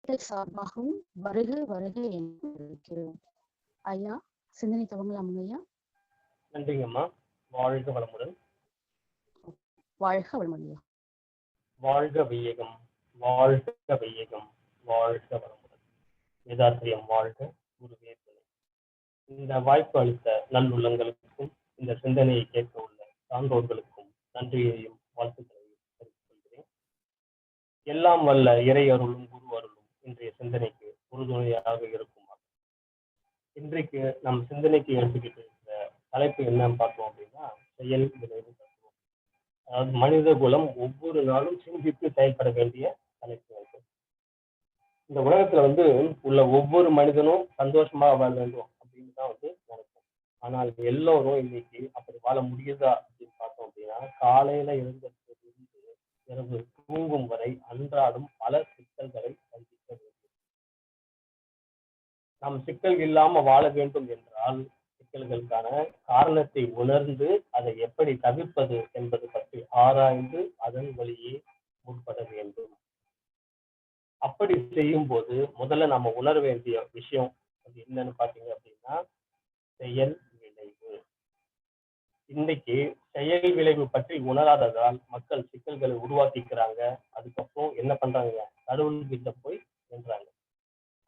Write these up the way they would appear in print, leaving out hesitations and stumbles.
சார்பாகவும் வருக வருக என்று இருக்கிறோம். ஐயா, சிந்தனை துவங்கலாம் ஐயா. நன்றிங்கம்மா. வாழ்க வளமுடன். வாழ்க வளமுடன். வாழ்க வையகம், வாழ்க வையகம், வாழ்க வளமுடன். வேதாத்திரியம் வாழ்க, குருவே துணை. இந்த வாய்ப்பு அளித்த நல்லுள்ளங்களுக்கும் இந்த சிந்தனையை கேட்க உள்ள சான்றோர்களுக்கும் நன்றியையும் வாழ்த்துக்களையும் தெரிவித்துக் கொள்கிறேன். எல்லாம் வல்ல இறை அருளும் குரு அருளும் இன்றைய சிந்தனைக்கு உறுதுணையாக இருக்குமா. இன்றைக்கு நம் சிந்தனைக்கு எடுத்துக்கிட்டு இருக்கிற தலைப்பு என்னன்னு பார்த்தோம் அப்படின்னா, செயல் விளைவு தத்துவம். அதாவது மனித குலம் ஒவ்வொரு நாளும் சிந்தித்து செயல்பட வேண்டிய தலைப்பு. இந்த உலகத்துல உள்ள ஒவ்வொரு மனிதனும் சந்தோஷமா வாழ வேண்டும் அப்படின்னு தான் நினைப்போம். ஆனால் எல்லோரும் இன்னைக்கு அப்படி வாழ முடியுதா அப்படின்னு பார்த்தோம் அப்படின்னா, காலையில எழுந்ததிலிருந்து இரவு தூங்கும் வரை அன்றாடும் பல சிக்கல்களை சந்திக்க வேண்டும். நாம் சிக்கல் இல்லாம வாழ வேண்டும் என்றால் சிக்கல்களுக்கான காரணத்தை உணர்ந்து அதை எப்படி தவிர்ப்பது என்பது பற்றி ஆராய்ந்து அதன் வழியே முற்பட வேண்டும். அப்படி செய்யும் போது முதல்ல நம்ம உணர வேண்டிய விஷயம் அது என்னன்னு பாத்தீங்க அப்படின்னா, செயல் விளைவு. இன்னைக்கு செயல் விளைவு பற்றி உணராததால் மக்கள் சிக்கல்களை உருவாக்கிக்கிறாங்க. அதுக்கப்புறம் என்ன பண்றாங்க, கடவுள்கிட்ட போய் நின்றாங்க.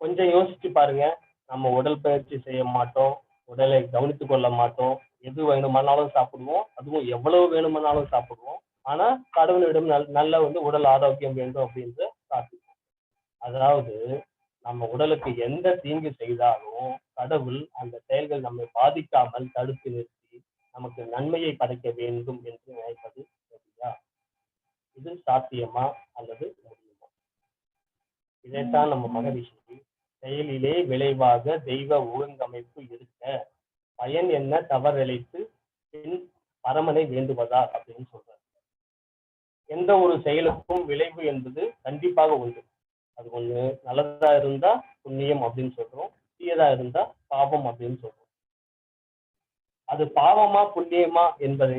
கொஞ்சம் யோசிச்சு பாருங்க, நம்ம உடல் பயிற்சி செய்ய மாட்டோம், உடலை கவனித்துக் கொள்ள மாட்டோம், எது வேணுமானாலும் சாப்பிடுவோம், அதுவும் எவ்வளவு வேணுமானாலும் சாப்பிடுவோம். ஆனா கடவுளிடம் நல்ல உடல் ஆரோக்கியம் வேண்டும் அப்படின்னு காட்டுவோம். அதாவது நம்ம உடலுக்கு எந்த தீங்கு செய்தாலும் கடவுள் அந்த செயல்கள் நம்மை பாதிக்காமல் தடுத்து நிறுத்தி நமக்கு நன்மையை படைக்க வேண்டும் என்று நினைப்பது சரியா? இது சாத்தியமா அல்லது முடியுமா? இதைத்தான் நம்ம மகரிஷி செயலிலே விளைவாக தெய்வ ஒழுங்கமைப்பு இருக்க பயன் என்ன தவறிழைத்து பின் பரமனை வேண்டுவதா அப்படின்னு சொல்றாரு. எந்த ஒரு செயலுக்கும் விளைவு என்பது கண்டிப்பாக உண்டு. அது ஒண்ணு நல்லதா இருந்தா புண்ணியம் அப்படின்னு சொல்றோம், தீயதா இருந்தா பாவம் அப்படின்னு சொல்றோம். அது பாவமா புண்ணியமா என்பது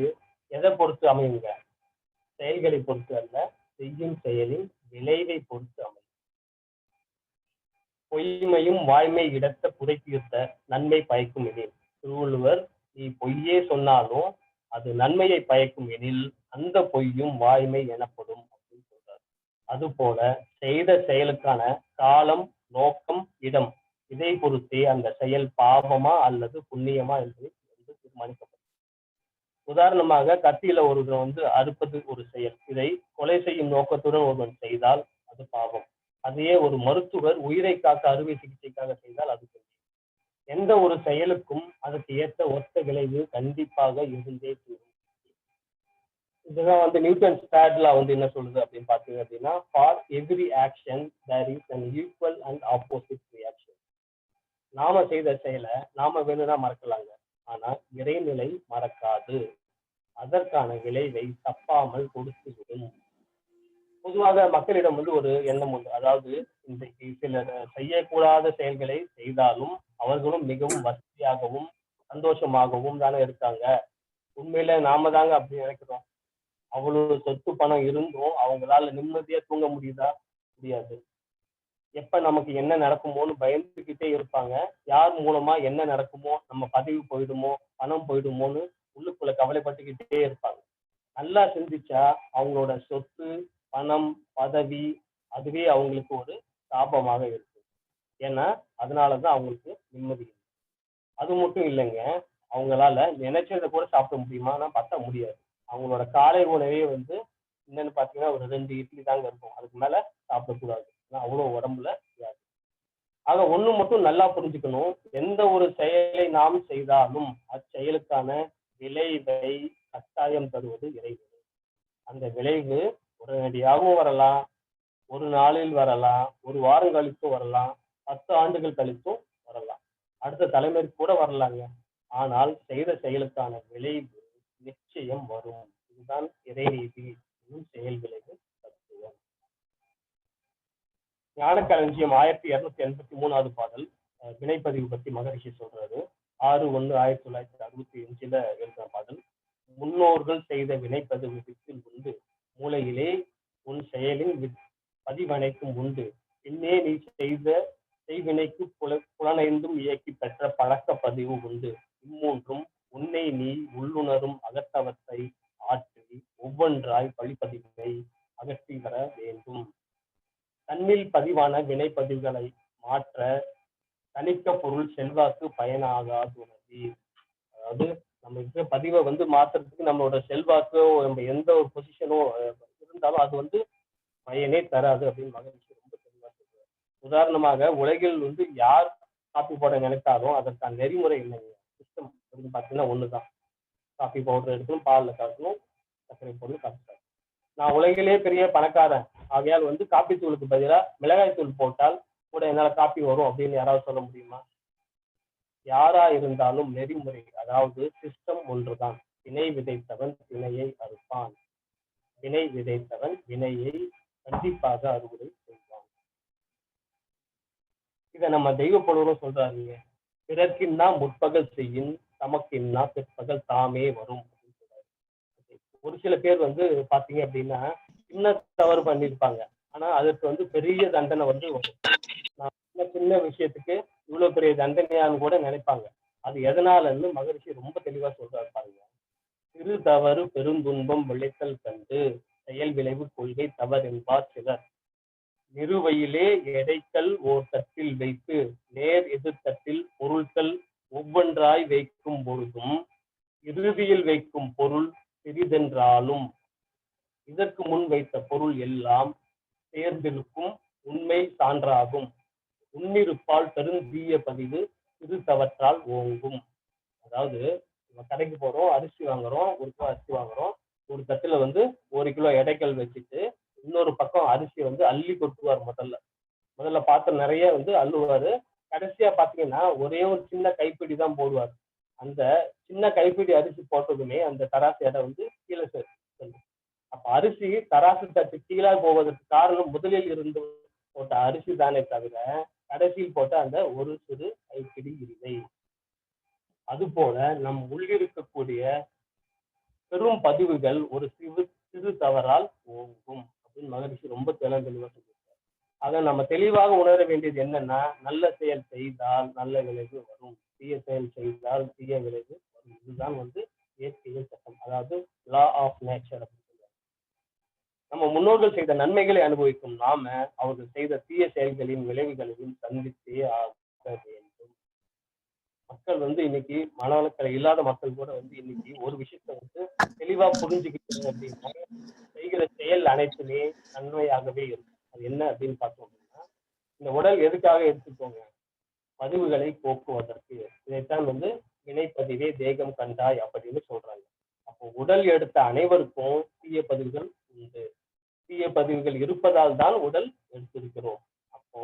எதை பொறுத்து அமையுங்க? செயல்களை பொறுத்து அல்ல, செய்யும் செயலின் விளைவை பொறுத்து அமையும். பொய்மையும் வாய்மை இடத்த புதை தீர்த்த நன்மை பயக்கும் எனில், திருவள்ளுவர் நீ பொய்யே சொன்னாலும் அது நன்மையை பயக்கும் எனில் அந்த பொய்யும் வாய்மை எனப்படும் அப்படின்னு சொல்றாரு. அதுபோல செய்த செயலுக்கான காலம், நோக்கம், இடம் இதை பொறுத்தே அந்த செயல் பாவமா அல்லது புண்ணியமா என்பதை தீர்மானிக்கப்படும். உதாரணமாக கத்தியில ஒருவன் அறுப்பது ஒரு செயல். இதை கொலை செய்யும் நோக்கத்துடன் ஒருவன் செய்தால் அது பாவம். அதையே ஒரு மருத்துவர் உயிரை காக்க அறுவை சிகிச்சைக்காக செய்தால் அது புண்ணியம். எந்த ஒரு செயலுக்கும் அதற்கு ஏற்ற ஒத்த விளைவு கண்டிப்பாக இருந்தே தீரும். இதுதான் நியூட்டன் ஸ்டாட்லா என்ன சொல்லுது அப்படின்னு பாத்தீங்க அப்படின்னா, for every action there is an equal and opposite reaction. நாம செய்த செயலை நாம வேணும்னா மறக்கலாங்க, ஆனா இறைநிலை மறக்காது. அதற்கான விளைவை தப்பாமல் கொடுத்து விடும். பொதுவாக மக்களிடம் ஒரு எண்ணம் உண்டு. அதாவது இன்றைக்கு சிலர் செய்யக்கூடாத செயல்களை செய்தாலும் அவர்களும் மிகவும் வசதியாகவும் சந்தோஷமாகவும் தானே இருக்காங்க. உண்மையில நாம தாங்க அப்படி நினைக்கிறோம். அவ்வளவு சொத்து பணம் இருந்தும் அவங்களால நிம்மதியா தூங்க முடியுதா? முடியாது. எப்ப நமக்கு என்ன நடக்குமோன்னு பயந்துகிட்டே இருப்பாங்க. யார் மூலமா என்ன நடக்குமோ, நம்ம பதவி போயிடுமோ, பணம் போயிடுமோன்னு உள்ளுக்குள்ள கவலைப்பட்டுக்கிட்டே இருப்பாங்க. நல்லா சிந்திச்சா அவங்களோட சொத்து, பணம், பதவி அதுவே அவங்களுக்கு ஒரு சாபமாக இருக்கு. ஏன்னா அதனாலதான் அவங்களுக்கு நிம்மதி. அது மட்டும் இல்லைங்க, அவங்களால நினைச்சதை கூட சாப்பிட முடியுமானா பார்த்தா முடியாது. அவங்களோட காலை உணவே என்னன்னு பாத்தீங்கன்னா ஒரு 2 இட்லி தாங்க இருக்கும். அதுக்கு மேல சாப்பிடக்கூடாது. அவ்வளவு உடம்புல வியாதி. ஆக ஒண்ணு மட்டும் நல்லா புரிஞ்சுக்கணும், எந்த ஒரு செயலை நாம் செய்தாலும் அச்செயலுக்கான விளைவை கட்டாயம் தருவது இறைவன். அந்த விளைவு உடனடியாகவும் வரலாம், ஒரு நாளில் வரலாம், ஒரு வாரம் கழித்தும் வரலாம், 10 ஆண்டுகள் கழித்தும் வரலாம், அடுத்த தலைமுறைக்கு கூட வரலாங்க. ஆனால் செய்த செயலுக்கான விளைவு நிச்சயம் வரும். இதுதான் இறைநீதி, செயல் விளைவு தத்துவம். ஞானக்களஞ்சியம் 1283வது பாடல் வினைப்பதிவு பத்தி மகரிஷி சொல்றாரு. 6/1/1965 இருக்கிற பாடல். முன்னோர்கள் செய்த வினைப்பதிவு வித்தில் உண்டு, மூளையிலே உன் செயலின் பதிவனைக்கும் உண்டு, பின்னே நீ செய்த செய்வினைக்கு புலனைந்தும் இயக்கி பெற்ற பழக்க பதிவு உண்டு. இம்மூன்றும் உன்னை நீ உள்ளுணரும் அகத்தவத்தை ஆற்றி ஒவ்வொன்றாய் பழிப்பதிவை அகற்றி வர வேண்டும். தன்னில் பதிவான வினைப்பதிவுகளை மாற்ற தனிக்க பொருள் செல்வாக்கு பயனாகாதுணர்வி. அதாவது நம்ம இருக்கிற பதிவை மாத்துறதுக்கு நம்மளோட செல்வாக்கோ நம்ம எந்த ஒரு பொசிஷனோ இருந்தாலும் அது பயனே தராது அப்படின்னு மகரிஷி ரொம்ப தெளிவா சொல்றாரு. உதாரணமாக உலகில் யார் காப்பி போட நினைத்தாலும் அதற்கான நெறிமுறை இல்லைங்க. சிஸ்டம் அப்படின்னு பார்த்தீங்கன்னா ஒண்ணுதான். காப்பி பவுடர் எடுக்கணும், பாலில் கலக்கணும், சர்க்கரை பொருள் கலக்கணும். நான் உலகிலே பெரிய பணக்காரன் ஆகையால் காப்பி தூளுக்கு பதிலாக மிளகாய் தூள் போட்டால் கூட என்னால காப்பி வரும் அப்படின்னு யாராவது சொல்ல முடியுமா? யாரா இருந்தாலும் நெறிமுறை அதாவது சிஸ்டம் ஒன்றுதான். வினை விதைத்தவன் வினையை அறுப்பான், வினை விதைத்தவன் வினையை கண்டிப்பாக அறுவடை செய்வான். இத நம்ம தெய்வ புலவரும் சொல்றாருங்க. பிறர்க்கின்னா முற்பகல் செய்யும், தமக்கின்னா பிற்பகல் தாமே வரும் அப்படின்னு சொல்றாரு. ஒரு சில பேர் பாத்தீங்க அப்படின்னா சின்ன தவறு பண்ணியிருப்பாங்க, ஆனா அதற்கு பெரிய தண்டனை வரும். சின்ன விஷயத்துக்கு இவ்வளவு பெரிய தண்டனையான்னு கூட நினைப்பாங்க. அது எதனாலன்னு மகரிஷி ரொம்ப தெளிவா சொல்றாரு பாருங்க. சிறு தவறு பெருந்துன்பம் விளைத்தல் கண்டு செயல் விளைவு கொள்கை தவறு என்பார் சிலர். நிறுவையிலே எடைக்கல் ஓர் தட்டில் வைத்து நேர் எதிர்த்தட்டில் பொருட்கள் ஒவ்வொன்றாய் வைக்கும் பொழுதும் இறுதியில் வைக்கும் பொருள் சிறிதென்றாலும் இதற்கு முன் வைத்த பொருள் எல்லாம் சேர்ந்திருக்கும் உண்மை சான்றாகும். உன்னிருப்பால் பெருந்தீய பதிவு சிறு தவற்றால் ஓங்கும். அதாவது நம்ம கடைக்கு போறோம், அரிசி வாங்குறோம், 1 கிலோ அரிசி வாங்குறோம். ஒரு தட்டுல 1 கிலோ எடைக்கல் வச்சுட்டு இன்னொரு பக்கம் அரிசி அள்ளி கொட்டுவார். முதல்ல பாத்திரம் நிறைய அள்ளுவாரு. கடைசியா பாத்தீங்கன்னா ஒரே ஒரு சின்ன கைப்பிடி தான் போடுவார். அந்த சின்ன கைப்பிடி அரிசி போட்டதுமே அந்த தராசு எடை கீழே செல்லும். அப்ப அரிசி தராசு தட்டு கீழே போவதற்கு காரணம் முதலில் இருந்து போட்ட அரிசி தானே தவிர கடைசியில் போட்ட அந்த ஒரு சிறு கைப்பிடி இல்லை. அதுபோல நம் உள்ளிருக்கக்கூடிய பெரும் பதிவுகள் ஒரு சிறு தவறால் ஓங்கும் அப்படின்னு மகரிஷி ரொம்ப தெளிவா சொல்லியிருக்காரு. அதை நம்ம தெளிவாக உணர வேண்டியது என்னன்னா, நல்ல செயல் செய்தால் நல்ல விளைவு வரும், தீய செயல் செய்தால் தீய விளைவு வரும். இதுதான் இயற்கையின் சட்டம், அதாவது லா ஆஃப் நேச்சர் அப்படின்னு சொல்லுவாங்க. நம்ம முன்னோர்கள் செய்த நன்மைகளை அனுபவிக்கும் நாம அவர்கள் செய்த தீய செயல்களின் விளைவுகளையும் சந்தித்தே ஆக வேண்டும். மக்கள் இன்னைக்கு மனவளக்கலை இல்லாத மக்கள் கூட இன்னைக்கு ஒரு விஷயத்த தெளிவா புரிஞ்சுக்கிட்டு அப்படின்னா செய்கிற செயல் அனைத்துமே நன்மையாகவே இருக்கும். அது என்ன அப்படின்னு பார்த்தோம் அப்படின்னா, இந்த உடல் எதுக்காக எடுத்துக்கோங்க, பதிவுகளை போக்குவதற்கு. இதைத்தான் வினைப்பதிவே தேகம் கண்டாய் அப்படின்னு சொல்றாங்க. அப்போ உடல் எடுத்த அனைவருக்கும் தீய பதிவுகள் உண்டு. தீய பதிவுகள் இருப்பதால் தான் உடல் எடுத்திருக்கிறோம். அப்போ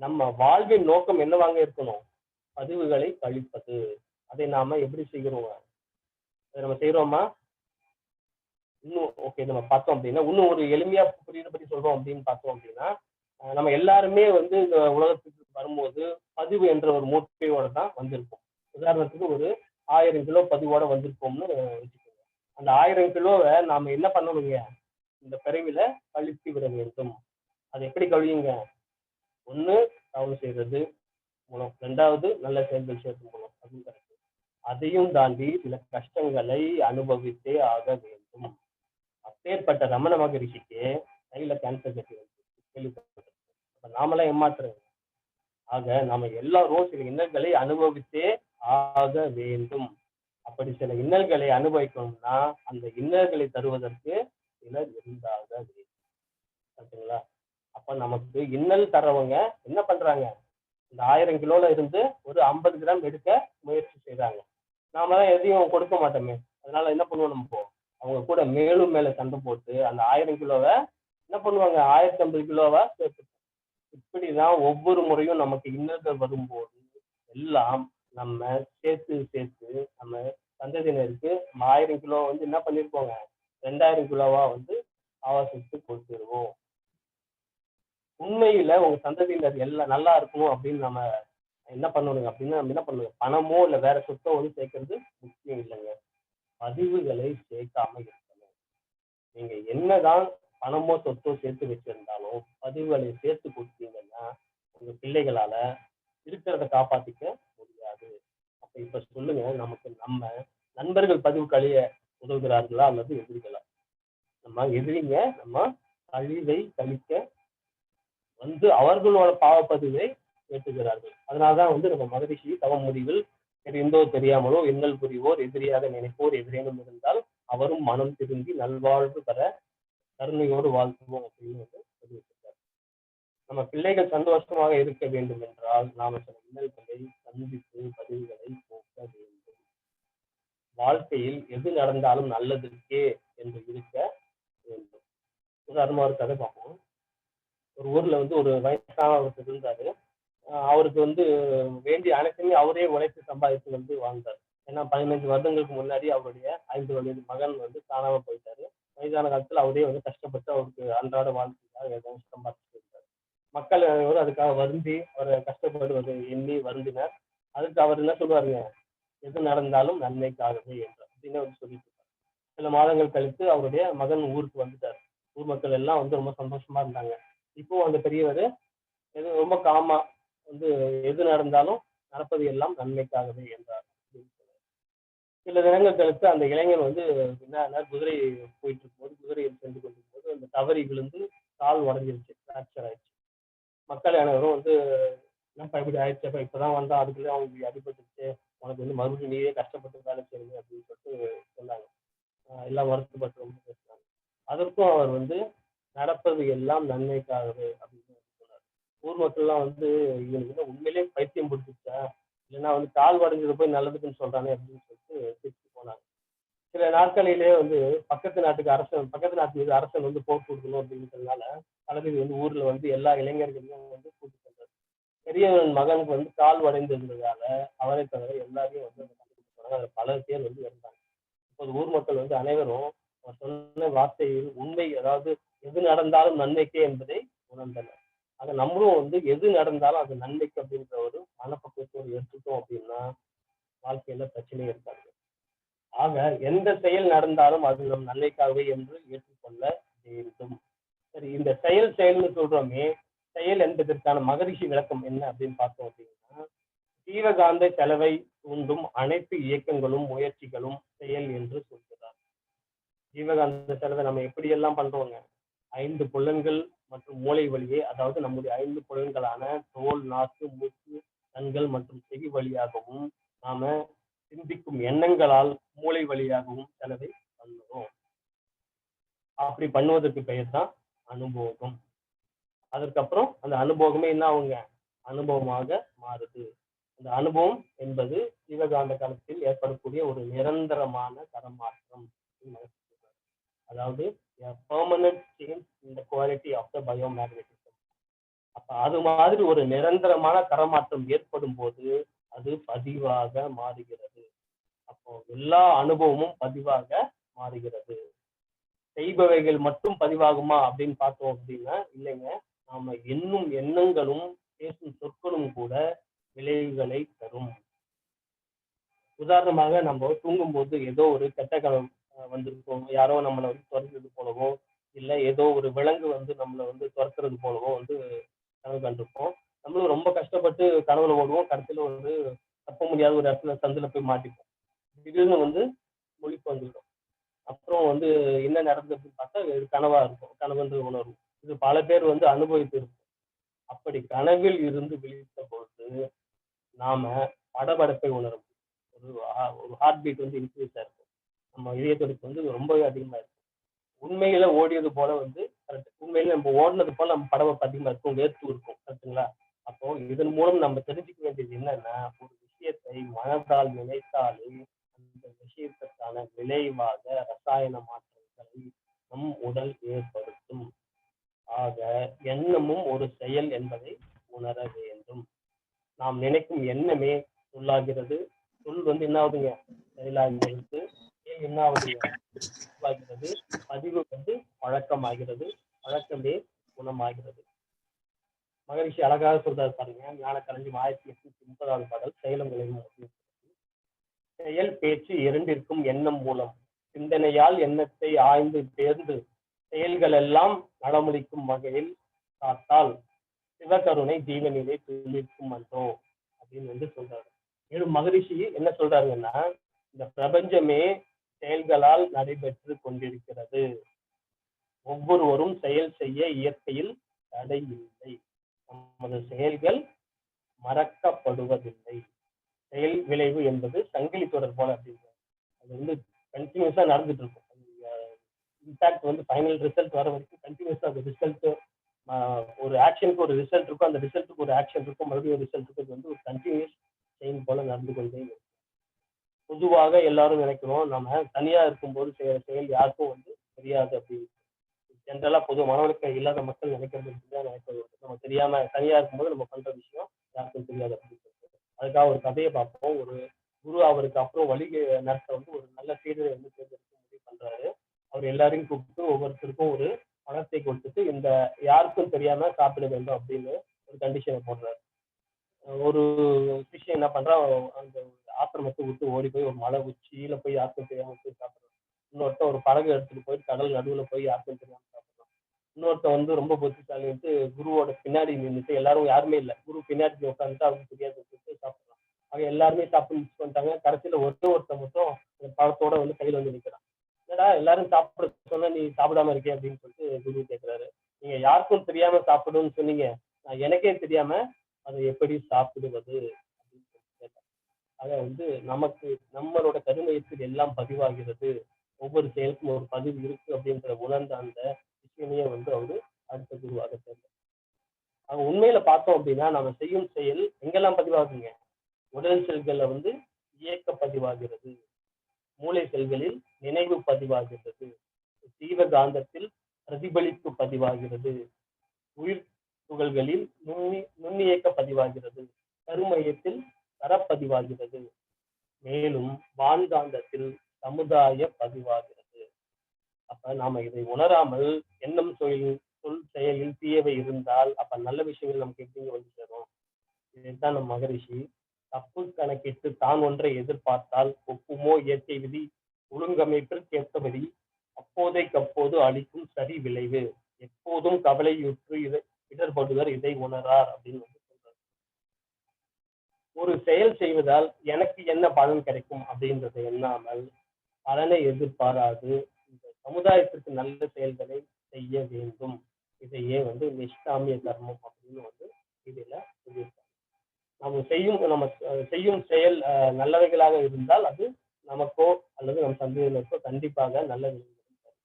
நம்ம வாழ்வின் நோக்கம் என்னவாங்க இருக்கணும்? பதிவுகளை கழிப்பது. அதை நாம எப்படி செய்கிறோம்? அதை நம்ம செய்யறோமா? இன்னும் ஓகே, நம்ம பார்த்தோம் அப்படின்னா இன்னும் ஒரு எளிமையா புரியுற பத்தி சொல்றோம் அப்படின்னு பார்த்தோம் அப்படின்னா, நம்ம எல்லாருமே இந்த உலகத்துக்கு வரும்போது பதிவு என்ற ஒரு மூட்டையோட தான் வந்திருப்போம். உதாரணத்துக்கு ஒரு 1000 கிலோ பதிவோட வந்திருப்போம்னு வச்சுக்கோங்க. அந்த 1000 கிலோவை நாம என்ன பண்ணணுங்க? இந்த பிறவில கழித்து விட வேண்டும். அது எப்படி கழியுங்க? ஒண்ணு தவறு செய்யறது மூலம், 2வது நல்ல செயல்கள் செய்வது மூலம் அப்படின்னு. அதையும் தாண்டி சில கஷ்டங்களை அனுபவித்தே ஆக வேண்டும். அப்பேற்பட்ட ரமண மகரிஷிக்கு கையில கேன்சர் கட்டி கேள்விப்பட்டிருக்கோம். அப்ப நாமெல்லாம் ஏமாத்துறோம். ஆக நாம எல்லாரும் சில இன்னல்களை அனுபவித்தே ஆக வேண்டும். அப்படி சில இன்னல்களை அனுபவிக்கணும்னா அந்த இன்னல்களை தருவதற்கு சிலர் இருந்தாக வேண்டும். சரிங்களா? அப்ப நமக்கு இன்னல் தரவங்க என்ன பண்றாங்க? இந்த 1000 கிலோல இருந்து ஒரு 50 கிராம் எடுக்க முயற்சி செய்யறாங்க. நாம தான் எதையும் கொடுக்க மாட்டோமே. அதனால என்ன பண்ணுவோம்? நம்ம அவங்க கூட மேலும் மேல சண்டை போட்டு அந்த 1000 கிலோவை என்ன பண்ணுவாங்க? 1050 கிலோவா சேர்த்து. இப்படிதான் ஒவ்வொரு முறையும் நமக்கு இன்னல்கள் வரும்போது எல்லாம் நம்ம சேர்த்து சேர்த்து நம்ம சந்ததியினருக்கு 1000 கிலோ என்ன பண்ணிருப்போங்க? 2000 கிலோவா ஆவாசித்து கொடுத்துருவோம். உண்மையில உங்க சந்ததியினர் எல்லாம் நல்லா இருக்கணும் அப்படின்னு நம்ம என்ன பண்ணணுங்க அப்படின்னா, நம்ம என்ன பண்ணுவோம்? பணமோ இல்ல வேற சொத்தோ சேர்க்கறது முக்கியம் இல்லைங்க. பதிவுகளை சேர்க்காம இருக்கணும். நீங்க என்னதான் பணமோ சொத்தோ சேர்த்து வச்சிருந்தாலும் பதிவுகளை சேர்த்து கொடுத்தீங்கன்னா உங்க பிள்ளைகளால இருக்கிறத காப்பாத்திக்க முடியாது. அப்ப இப்ப சொல்லுங்க, நமக்கு நம்ம நண்பர்கள் பதிவு கழிய உதவுகிறார்களா அல்லது எதிரிகளா? நம்ம எதிரிங்க நம்ம கழிவை கழிக்க வந்து அவர்களோட பாவப்பதிவை ஏற்றுகிறார்கள். அதனாலதான் வந்து நம்ம மகரிஷி தவ முடிவில் தெரிந்தோ தெரியாமலோ இன்னல் புரிவோர் எதிரியாக நினைப்போர் எதிரேனும் இருந்தால் அவரும் மனம் திரும்பி நல்வாழ்வு பெற கருணையோடு வாழ்த்துவோம் அப்படின்னு வந்து தெரிவித்திருக்காரு. நம்ம பிள்ளைகள் சந்தோஷமாக இருக்க வேண்டும் என்றால் நாம சில இன்னல்களை சந்தித்து பதிவுகளை போக்க வேண்டும். வாழ்க்கையில் எது நடந்தாலும் நல்லதற்கே என்று இருக்க வேண்டும். உதாரணமா ஒரு கதை பார்ப்போம். ஒரு ஊர்ல வந்து ஒரு வயசான ஒருத்தர் இருந்தாரு. அவருக்கு வந்து வேண்டிய அனைத்துமே அவரே உழைத்து சம்பாதித்து வந்து வாழ்ந்தார். ஏன்னா 15 வருடங்களுக்கு முன்னாடி அவருடைய 5 வயது மகன் வந்து காணாம போயிட்டாரு. வயதான காலத்துல அவரே வந்து கஷ்டப்பட்டு அவருக்கு அன்றாட வாழ்க்கைக்காக ஏதாவது சம்பாதிச்சுட்டு இருந்தார். மக்கள் அனைவரும் அதுக்காக வருந்தி அவரை கஷ்டப்படுவதை எண்ணி வருந்தினர். அதுக்கு அவர் என்ன சொல்லுவாருங்க, எது நடந்தாலும் நன்மைக்காகவே என்றார் அப்படின்னு அவர் சொல்லிட்டு இருக்காரு. சில மாதங்கள் கழித்து அவருடைய மகன் ஊருக்கு வந்துட்டார். ஊர் மக்கள் எல்லாம் வந்து ரொம்ப சந்தோஷமா இருந்தாங்க. இப்போ அந்த பெரியவர் ரொம்ப காமா வந்து எது நடந்தாலும் நடப்பது எல்லாம் நன்மைக்காகவே என்றார். சில தினங்கள் கழித்து அந்த இளைஞன் வந்து என்ன குதிரை போயிட்டு இருக்கும்போது குதிரையில் சென்று கொண்டிருக்கும்போது அந்த தவறி விழுந்து கால் உடஞ்சிருச்சு, ஃப்ராக்சர் ஆயிடுச்சு. மக்கள் அனைவரும் வந்து என்னப்பா இப்படி ஆயிடுச்சப்பா, இப்பதான் வந்தா அதுக்குள்ளே அவங்களுக்கு அடிபட்டுச்சு, உனக்கு வந்து மறுபடியும் நீயே கஷ்டப்பட்டு வேலை செய்யுங்க அப்படின்னு சொல்லிட்டு சொன்னாங்க. எல்லாம் வருத்தப்பட்டு ரொம்ப பேசுனாங்க. அதற்கும் அவர் வந்து நடப்பது எல்லாம் நன்மைக்காகவே அப்படின்னு சொன்னார். ஊர் மக்கள்லாம் வந்து இவனுக்கு உண்மையிலேயே பைத்தியம் பிடிச்சிச்சா, இல்லைன்னா வந்து கால் உடஞ்சது போய் நல்லதுக்குன்னு சொல்றானே அப்படின்னு சொல்லிட்டு சிரிச்சு போனாங்க. சில நாட்களிலே வந்து பக்கத்து நாட்டு மீது அரசன் வந்து போர் கொடுக்கணும் அப்படிங்கிறதுனால தளபதி வந்து ஊர்ல வந்து எல்லா இளைஞர்களையும் வந்து கூட்டு சென்றார். பெரியவன் மகனுக்கு வந்து கால் உடைந்திருந்ததால அவரை தவிர எல்லாரையும் வந்து அதுல பல பேர் வந்து இறந்தாங்க. இப்போது ஊர் மக்கள் வந்து அனைவரும் அவர் சொன்ன வார்த்தையில் உண்மை, அதாவது எது நடந்தாலும் நன்மைக்கே என்பதை உணர்ந்தனர். ஆக நம்மளும் வந்து எது நடந்தாலும் அது நன்மைக்கு அப்படின்ற ஒரு மனப்பக்குவத்தோடு எடுத்துட்டோம் அப்படின்னா வாழ்க்கையில பிரச்சனையே இருக்காது. ஆக எந்த செயல் நடந்தாலும் அது நம் நன்மைக்காகவே என்று ஏற்றுக்கொள்ள வேண்டும். சரி, இந்த செயல்னு சொல்றோமே, செயல் என்பதற்கான மகரிஷி விளக்கம் என்ன அப்படின்னு பார்த்தோம் அப்படின்னா, ஜீவகாந்த செலவை தூண்டும் அனைத்து இயக்கங்களும் முயற்சிகளும் செயல் என்று சொல்கிறார். ஜீவகாந்த செலவை நம்ம எப்படி எல்லாம் பண்றோங்க, 5 புலன்கள் மற்றும் மூளை வழியே, அதாவது நம்முடைய 5 புலன்களான தோல், நாக்கு, மூக்கு, கண்கள் மற்றும் செவி வழியாகவும் நாம சிந்திக்கும் எண்ணங்களால் மூளை வழியாகவும் செலவை பண்ணுவோம். அப்படி பண்ணுவதற்கு பெயர் தான் அனுபவம். அதற்கப்புறம் அந்த அனுபவமே என்ன ஆகுங்க, அனுபவமாக மாறுது. அந்த அனுபவம் என்பது ஜீவகாந்த களத்தில் ஏற்படக்கூடிய ஒரு நிரந்தரமான தரமாற்றம். அதாவது permanent change in the quality of the biomagnetism. அப்ப அது மாதிரி ஒரு நிரந்தரமான தரமாற்றம் ஏற்படும் போது அது பதிவாக மாறுகிறது. அப்போ எல்லா அனுபவமும் பதிவாக மாறுகிறது. செய்பவைகள் மட்டும் பதிவாகுமா அப்படின்னு பார்த்தோம் அப்படின்னா இல்லைங்க. நாம எண்ணும் எண்ணங்களும் பேசும் சொற்களும் கூட விளைவுகளை தரும். உதாரணமாக நம்ம தூங்கும்போது ஏதோ ஒரு கெட்ட கனவு வந்திருக்கும், யாரோ நம்மளை வந்து துரத்துறது போலவோ, இல்லை ஏதோ ஒரு விலங்கு வந்து நம்மளை வந்து துரத்துறது போலவோ வந்து கனவு கண்டிருப்போம். நம்மளும் ரொம்ப கஷ்டப்பட்டு கனவுல ஓடுவோம், கடைசியில வந்து தப்ப முடியாத ஒரு இடத்துல சந்தில போய் மாட்டிப்போம். திடீர்னு வந்து முழிப்பு வந்துவிடும். அப்புறம் வந்து என்ன நடந்தது அப்படின்னு பார்த்தா இது கனவா இருக்கும், கனவுன்ற உணர்வு. இது பல பேர் வந்து அனுபவித்து இருக்கும். அப்படி கனவில் இருந்து விழித்த பொழுது நாம படபடப்பை உணரும். ஒரு ஹார்ட் பீட் வந்து இன்க்ரீஸ் ஆயிருக்கும், நம்ம இதய துடிப்பு வந்து ரொம்பவே அதிகமா இருக்கும். உண்மையில ஓடியது போல வந்து கரெக்ட், உண்மையில நம்ம ஓடினது போல நம்ம படபடப்பு அதிகமா இருக்கும், வேர்த்து இருக்கும், கரெக்டுங்களா? அப்போ இதன் மூலம் நம்ம தெரிஞ்சுக்க வேண்டியது என்னன்னா, ஒரு விஷயத்தை மனதால் நினைத்தாலே அந்த விஷயத்திற்கான விளைவாக ரசாயன மாற்றங்களை நம் உடல் ஏற்படுத்தும். ஆக எண்ணமும் ஒரு செயல் என்பதை உணர வேண்டும். நாம் நினைக்கும் எண்ணமே சொல்லாகிறது, சொல் வந்து என்ன ஆகுதுங்க, செயலாகிறது, செயல் என்ன ஆகுதுங்க, பதிவாகிறது, பதிவு வந்து பழக்கமாகிறது, பழக்கமே குணமாகிறது. மகரிஷி அழகாக சொல்றாரு பாருங்க, ஞான கலைஞர் 1830 பாடல் செயலும் விளைவும். செயல் பேச்சு இரண்டிற்கும் எண்ணம் மூலம், சிந்தனையால் எண்ணத்தை ஆய்ந்து தேர்ந்து செயல்கள் எல்லாம் நலமளிக்கும் வகையில் காத்தால் சிவகருணை ஜீவனிலே துளிர்க்கும் அன்றோ அப்படின்னு வந்து சொல்றாரு. மேலும் மகரிஷி என்ன சொல்றாருன்னா, இந்த பிரபஞ்சமே செயல்களால் நடைபெற்று கொண்டிருக்கிறது. ஒவ்வொருவரும் செயல் செய்ய இயற்கையில் தடை இல்லை. நமது செயல்கள் மறக்கப்படுவதில்லை. செயல் விளைவு என்பது சங்கிலி தொடர் போல அப்படின்றாரு. அது வந்து கண்டினியூஸா நடந்துட்டு இருக்கும். இன்ஃபேக்ட் வந்து ஃபைனல் ரிசல்ட் வர வரைக்கும் கண்டினியூஸா அந்த ரிசல்ட் ஒரு ஆக்ஷனுக்கு ஒரு ரிசல்ட் இருக்கும், அந்த ரிசல்ட்டுக்கு ஒரு ஆக்ஷன் இருக்கும், மறுபடியும் ஒரு ரிசல்ட் இருக்கும். இது வந்து ஒரு கண்டினியூஸ் செயின் போல நடந்து கொண்டே இருக்கும். பொதுவாக எல்லாரும் நினைக்கிறோம் நம்ம தனியா இருக்கும்போது செய்யற செயல் யாருக்கும் வந்து தெரியாது அப்படின்னு. ஜென்ரலா பொது மனவழுக்கம் இல்லாத மக்கள் நினைக்கிறது நினைக்கிறது நம்ம தெரியாம தனியா இருக்கும்போது நம்ம பண்ற விஷயம் யாருக்கும் தெரியாது அப்படின்னு சொல்லிட்டு. அதுக்காக ஒரு கதையை பார்ப்போம். ஒரு குரு அவருக்கு அப்புறம் வழி நடத்த வந்து ஒரு நல்ல சீடரை வந்து தேர்ந்தெடுத்து முடிவு பண்றாரு. அவர் எல்லாரையும் கூப்பிட்டு ஒவ்வொருத்தருக்கும் ஒரு பணத்தை கொடுத்துட்டு இந்த யாருக்கும் தெரியாம சாப்பிட வேண்டும் அப்படின்னு ஒரு கண்டிஷனை போடுறாரு. ஒரு விஷயம் என்ன பண்றா, அந்த ஆசிரமத்தை விட்டு ஓடி போய் ஒரு மலை உச்சியில போய் யாருக்கும் தெரியாம போய் சாப்பிடுறான். இன்னொருத்தன் ஒரு படகு எடுத்துட்டு போய் கடல் நடுவுல போய் யாருக்கும் தெரியாம சாப்பிடுறான். இன்னொருத்தன் வந்து ரொம்ப புத்திசாலிட்டு குருவோட பின்னாடி நின்றுட்டு எல்லாரும் யாருமே இல்லை, குரு பின்னாடி உட்காந்துட்டு அவருக்கு தெரியாது சாப்பிடுறான். அவங்க எல்லாருமே சாப்பிட்டு மிஸ் பண்ணிட்டாங்க. கடைசியில ஒருத்தன் மட்டும் பழத்தோட வந்து கையில வந்து நிற்கிறான். என்னடா எல்லாரும் சாப்பிட சொன்னா நீ சாப்பிடாம இருக்கே அப்படின்னு சொல்லிட்டு குரு கேட்கிறாரு. நீங்க யாருக்கும் தெரியாம சாப்பிடுன்னு சொன்னீங்க, நான் எனக்கே தெரியாம அதை எப்படி சாப்பிடுவது அப்படின்னு சொல்லி கேட்டேன். அத வந்து நமக்கு நம்மளோட கருமையத்தில் எல்லாம் பதிவாகிறது, ஒவ்வொரு செயலுக்கும் ஒரு பதிவு இருக்கு அப்படின்ற உணர்ந்த அந்த விஷயமையே வந்து அவரு அடுத்த குருவாக சேர்ந்தார். அவங்க உண்மையில பார்த்தோம் அப்படின்னா நம்ம செய்யும் செயல் எங்கெல்லாம் பதிவாகுங்க, உடல் செல்கள்ல வந்து இயக்க பதிவாகிறது, மூளை செல்களில் நினைவு பதிவாகிறது, ஜீவகாந்தத்தில் பிரதிபலிப்பு பதிவாகிறது, உயிர் துகள்களில் நுண்ணியக்க பதிவாகிறது, கருமையத்தில் தரப்பதிவாகிறது, மேலும் வான்காந்தத்தில் சமுதாய பதிவாகிறது. அப்ப நாம இதை உணராமல் எண்ணம் சொல் செயலில் தீயவை இருந்தால் அப்ப நல்ல விஷயங்கள் நமக்கு எப்படிங்க வந்து சேரும்? இதைத்தான் நம் மகரிஷி தப்பு கணக்கிட்டு தான் ஒன்றை எதிர்பார்த்தால் ஒப்புமோ இயற்கை விதி ஒழுங்கமைப்பிற்கு ஏற்றபடி அப்போதைக்கப்போது அளிக்கும் சரி விளைவு, எப்போதும் கவலையுற்று இடர்படுவர் இதை உணரார் அப்படின்னு வந்து சொல்றாரு. ஒரு செயல் செய்வதால் எனக்கு என்ன பலன் கிடைக்கும் அப்படின்றதை எண்ணாமல் பலனை எதிர்பாராது இந்த சமுதாயத்திற்கு நல்ல செயல்களை செய்ய வேண்டும். இதையே வந்து நிஷ்காமிய கர்மம் அப்படின்னு வந்து இதுல சொல்லியிருக்காங்க. நம்ம செய்யும் செயல் நல்லவைகளாக இருந்தால் அது நமக்கோ அல்லது நம் சந்ததியினருக்கோ கண்டிப்பாக நல்ல விளைவுகள்.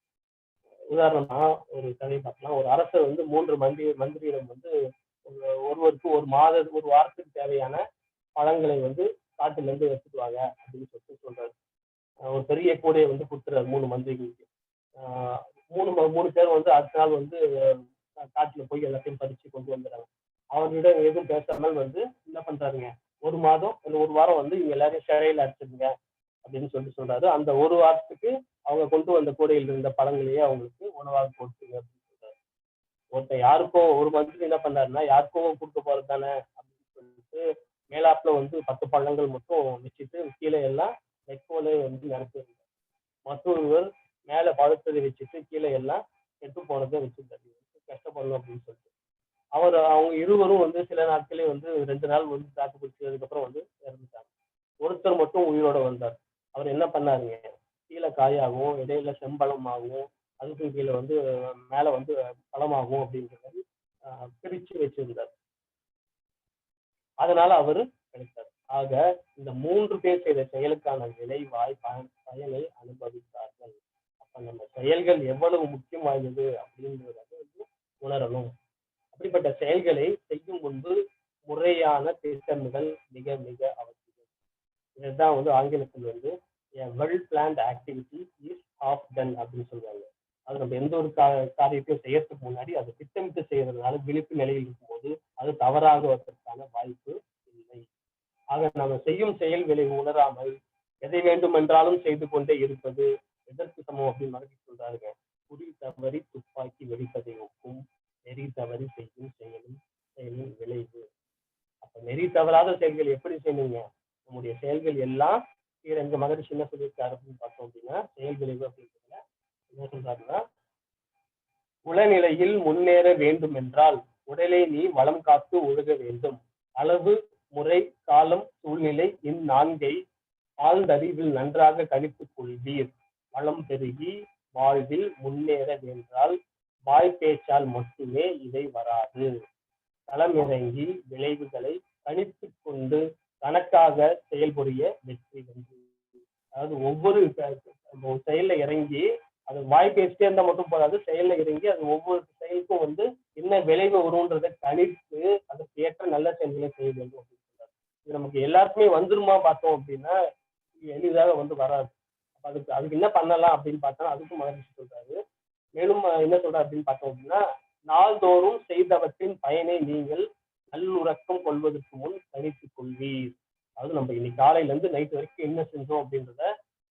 உதாரணமா ஒரு கதை பார்க்கலாம். ஒரு அரசர் வந்து 3 மந்திரியிடம் வந்து ஒருவருக்கு ஒரு வாரத்துக்கு தேவையான பழங்களை வந்து காட்டுல இருந்து எடுத்துக்குவாங்க அப்படின்னு சொல்றாரு. ஒரு பெரிய கூடையை வந்து கொடுத்துறாரு 3 மந்திரிகளுக்கு. மூணு பேர் வந்து அடுத்த நாள் வந்து காட்டுல போய் எல்லாத்தையும் பறிச்சு கொண்டு வந்துடுறாங்க. அவர்களிடம் எதுவும் பேசாமல் வந்து என்ன பண்றாருங்க, ஒரு மாதம் இல்ல ஒரு வாரம் வந்து இவங்க எல்லாரையும் சிறையில அடிச்சிருங்க அப்படின்னு சொல்றாரு. அந்த ஒரு வாரத்துக்கு அவங்க கொண்டு வந்த கூடையில் இருந்த பழங்களையே அவங்களுக்கு உணவாக கொடுத்துங்க அப்படின்னு சொல்றாரு. ஒருத்தர் யாருக்கோ ஒரு மந்திரி என்ன பண்ணாருன்னா யாருக்கோ கொடுக்க போறது தானே அப்படின்னு சொல்லிட்டு மேலாப்புல வந்து 10 பழங்கள் மட்டும் வச்சுட்டு கீழே எல்லாம் வைக்கோலை வந்து நினைச்சிருந்தார். மற்றொருவர் மேல பழுத்ததை வச்சுட்டு கீழே எல்லாம் கெட்டு போனதை வச்சிருந்தாரு. கஷ்டப்படணும் அப்படின்னு சொல்லிட்டு அவங்க இருவரும் வந்து சில நாட்களே வந்து 2 நாள் வந்து தாக்கு பிடிச்சதுக்கு அப்புறம் வந்து இறந்துட்டாங்க. ஒருத்தர் மட்டும் உயிரோட வந்தார். அவர் என்ன பண்ணாருங்க, கீழே காயாகவும் இடையில செம்பழமாகவும் அதுக்கும் கீழே வந்து மேல வந்து பழமாகும் அப்படின்ற மாதிரி பிரிச்சு வச்சிருந்தார். அதனால அவரு கிடைத்தார். ஆக இந்த 3 பேர் செய்த செயலுக்கான விளைவாய் பயனை அனுபவித்தார்கள். அப்ப நம்ம செயல்கள் எவ்வளவு முக்கியம் வாய்ந்தது அப்படின்றத வந்து உணரணும். அப்படிப்பட்ட செயல்களை செய்யும் முன்பு முறையான திட்டமிடல் மிக மிக அவசியம். இதுதான் வந்து ஆங்கிலத்தில் வந்து well planned activity is half done அப்படின்னு சொல்றாங்க. அது நம்ம எந்த ஒரு காரியத்தையும் செய்யறதுக்கு முன்னாடி அதை திட்டமிட்டு செய்யறதுனால விழிப்பு நிலையில் இருக்கும்போது அது தவறாகுவதற்கான வாய்ப்பு இல்லை. ஆக நம்ம செய்யும் செயல் விளைவு உணராமல் எதை வேண்டுமென்றாலும் செய்து கொண்டே இருப்பது எதற்கு சமம் அப்படின்னு மறக்க சொல்றாருங்க. குறி தவறி துப்பாக்கி வெடிப்பதை ஒப்பும் நெறி தவறி செய்யும் செயலின் விளைவு. அப்ப நெறி தவறாத செயல்கள் எப்படி செய்யணுங்க, நம்முடைய செயல்கள் எல்லாம் எங்க மகரிஷி என்ன சொல்லியிருக்காரு அப்படின்னு பார்த்தோம் அப்படின்னா செயல் விளைவு அப்படின்றதுல என்ன சொல்றாருன்னா உளநிலையில் முன்னேற வேண்டும் என்றால் உடலை நீ வளம் காத்து ஒழுக வேண்டும். அளவு, முறை, காலம், சூழ்நிலை இந்நான்கை ஆழ்ந்தறிவில் நன்றாக கணித்துக் கொள்வீர். வளம் பெருகி வாழ்வில் முன்னேற வென்றால் வாய்ப்பேச்சால் மட்டுமே இதை வராது. களமிறங்கி விளைவுகளை கணித்துக் கொண்டு கணக்காக செயல்புரிய வெற்றி வென்று. அதாவது ஒவ்வொரு செயல்ல இறங்கி அது வாய் பேசிட்டே இருந்தா மட்டும் போதாது, செயல்ல இறங்கி அது ஒவ்வொரு செயலுக்கும் வந்து என்ன விளைவு வரும்ன்றதை கணித்து அதற்கு ஏற்ற நல்ல செயல்களை செய்ய வேண்டும் அப்படின்னு சொல்றாரு. இது நமக்கு எல்லாருக்குமே வந்துருமா பார்த்தோம் அப்படின்னா எளிதாக வந்து வராது. அதுக்கு என்ன பண்ணலாம் அப்படின்னு பார்த்தா அதுக்கும் மகரிஷி சொல்றாரு. மேலும் என்ன சொல்றாரு அப்படின்னு பார்த்தோம் அப்படின்னா, நாள்தோறும் செய்தவற்றின் பயனை நீங்கள் நல்லுறக்கம் கொள்வதற்கு முன் கணித்துக் கொள்வீர். அதாவது நம்ம இன்னைக்கு காலையில இருந்து நைட் வரைக்கும் என்ன செஞ்சோம் அப்படின்றத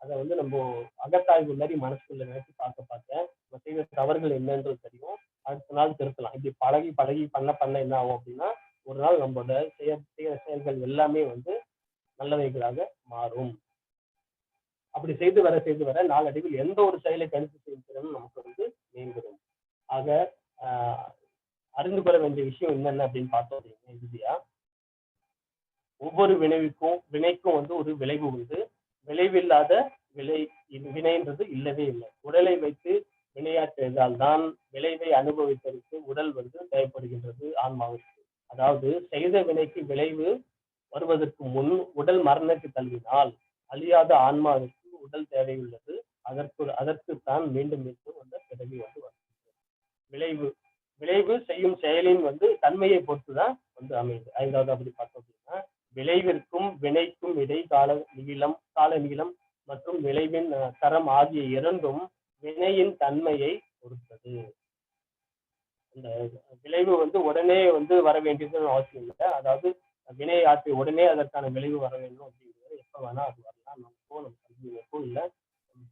அதை வந்து நம்ம அகத்தாய்வு மாதிரி மனசுக்குள்ள நினைச்சு பார்க்க நம்ம செய்த தவறுகள் என்னன்றது தெரியும். அடுத்த நாள் திருத்தலாம். இப்படி பழகி பழகி பண்ண என்ன ஆகும் அப்படின்னா ஒரு நாள் நம்மளோட செய்யற செயல்கள் எல்லாமே வந்து நல்லவைகளாக மாறும். அப்படி செய்து வர நாளடைவில் எந்த ஒரு செயலை கணித்து செய்யும் திறனும் நமக்கு வந்து மேம்படும். ஆக அறிந்து கொள்ள வேண்டிய விஷயம் என்னென்ன அப்படின்னு பார்த்தோம் அப்படின்னா, இறுதியா ஒவ்வொரு வினைக்கும் வந்து ஒரு விளைவு உண்டு. விளைவில்லாத வினைன்றது இல்லவே இல்லை. உடலை வைத்து வினையாற்றுவதால் தான் விளைவை அனுபவிப்பதற்கு உடல் வந்து தேவைப்படுகின்றது ஆன்மாவுக்கு. அதாவது செய்த வினைக்கு விளைவு வருவதற்கு முன் உடல் மரணத்தை தழுவினால் அழியாத ஆன்மாவிற்கு உடல் தேவையுள்ளது. அதற்குத்தான் மீண்டும் மீண்டும் அந்த பிறவி வந்து வருகிறது. விளைவு செய்யும் செயலின் வந்து தன்மையை பொறுத்துதான் வந்து அமையுது. ஐந்தாவது அப்படி பார்த்தோம் அப்படின்னா, விளைவிற்கும் வினைக்கும் இடை கால நீளம் மற்றும் விளைவின் தரம் ஆகிய இரண்டும் வினையின் தன்மையை பொறுத்தது. இந்த விளைவு வந்து உடனே வந்து வர வேண்டியதுன்னு அவசியம் இல்லை. அதாவது வினை ஆற்றி உடனே அதற்கான விளைவு வர வேண்டும் அப்படிங்கிறது எப்ப வேணா அது வரலாம். நமக்கோ நம்ம சந்ததிகளுக்கோ இல்லை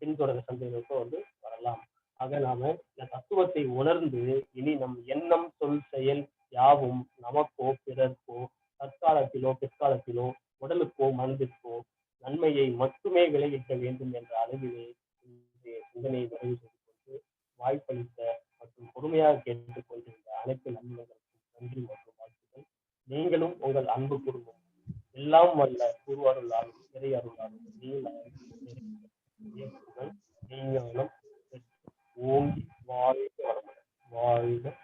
பின்தொடர சந்ததிகளுக்கோ வந்து வரலாம். ஆக நாம இந்த தத்துவத்தை உணர்ந்து இனி நம் எண்ணம், சொல், செயல் யாவும் நமக்கோ பிறர்க்கோ தற்காலத்திலோ பிற்காலத்திலோ உடலுக்கோ மனதிற்கோ நன்மையை மட்டுமே விளைவிக்க வேண்டும் என்ற அளவிலே சிந்தனையை நிறைவு செய்து கொண்டு வாய்ப்பளித்த மற்றும் பொறுமையாக கேட்டுக் கொண்டிருந்த அனைத்து நன்மைகளுக்கும் நன்றி மற்றும் வாழ்த்துக்கள். நீங்களும் உங்கள் அன்பு குடும்பம் எல்லாம் வல்ல குரு அருளாலும் இறை அருளாலும் நீங்களும் ஓங்கி வாழ்க வளமுடன் வாழ்க